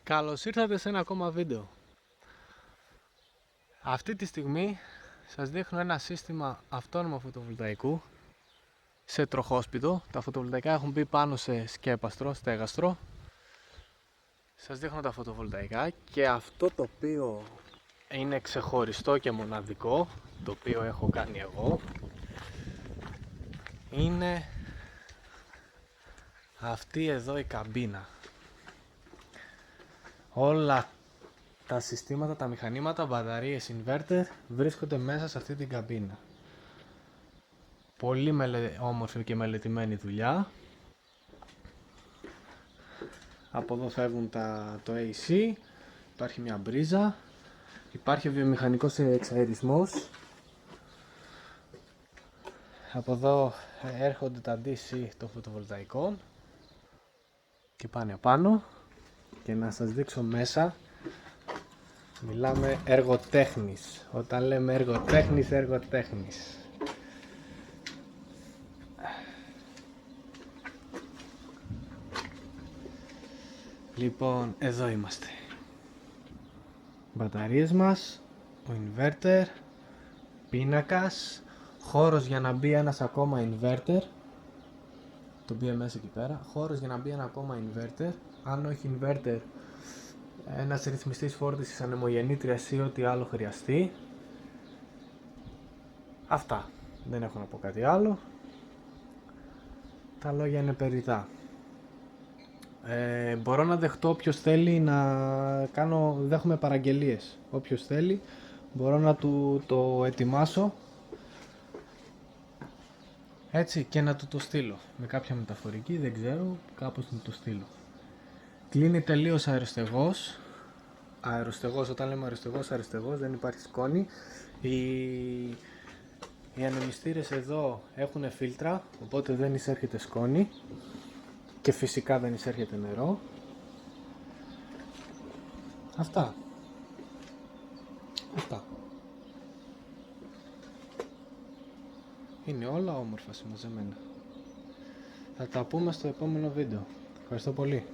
Καλώς ήρθατε σε ένα ακόμα βίντεο. Αυτή τη στιγμή σας δείχνω ένα σύστημα αυτόνομου φωτοβολταϊκού σε τροχόσπιτο. Τα φωτοβολταϊκά έχουν μπει πάνω σε σκέπαστρο, στέγαστρο. Σας δείχνω τα φωτοβολταϊκά και αυτό το οποίο είναι ξεχωριστό και μοναδικό, το οποίο έχω κάνει εγώ, είναι αυτή εδώ η καμπίνα. Όλα τα συστήματα, τα μηχανήματα, μπαταρίες, inverter βρίσκονται μέσα σε αυτή την καμπίνα. Πολύ όμορφη και μελετημένη δουλειά. Από εδώ φεύγουν το AC, υπάρχει μια μπρίζα, υπάρχει βιομηχανικός εξαερισμός. Από εδώ έρχονται τα DC των φωτοβολταϊκών και πάνε απάνω. Και να σας δείξω μέσα, μιλάμε εργοτέχνης. Όταν λέμε εργοτέχνης, εργοτέχνης. Λοιπόν, εδώ είμαστε. Μπαταρίες μας, ο inverter, πίνακας, χώρος για να μπει ένας ακόμα inverter, το BMS εκεί πέρα, χώρος για να μπει ένα ακόμα inverter, αν όχι inverter, ένας ρυθμιστής φόρτισης, ανεμογεννήτριας ή ό,τι άλλο χρειαστεί. Αυτά, δεν έχω να πω κάτι άλλο. Τα λόγια είναι περιττά. Μπορώ να δεχτώ όποιος θέλει να κάνω, δέχομαι παραγγελίες. Όποιος θέλει μπορώ να του το ετοιμάσω έτσι και να του το στείλω με κάποια μεταφορική, δεν ξέρω, κάπως να το στείλω. Κλείνει τελείως αεροστεγός. Αεροστεγός, όταν λέμε αεροστεγός, δεν υπάρχει σκόνη. Οι ανεμιστήρες εδώ έχουν φίλτρα, οπότε δεν εισέρχεται σκόνη και φυσικά δεν εισέρχεται νερό. Αυτά. Είναι όλα όμορφα συμμαζεμένα. Θα τα πούμε στο επόμενο βίντεο. Ευχαριστώ πολύ.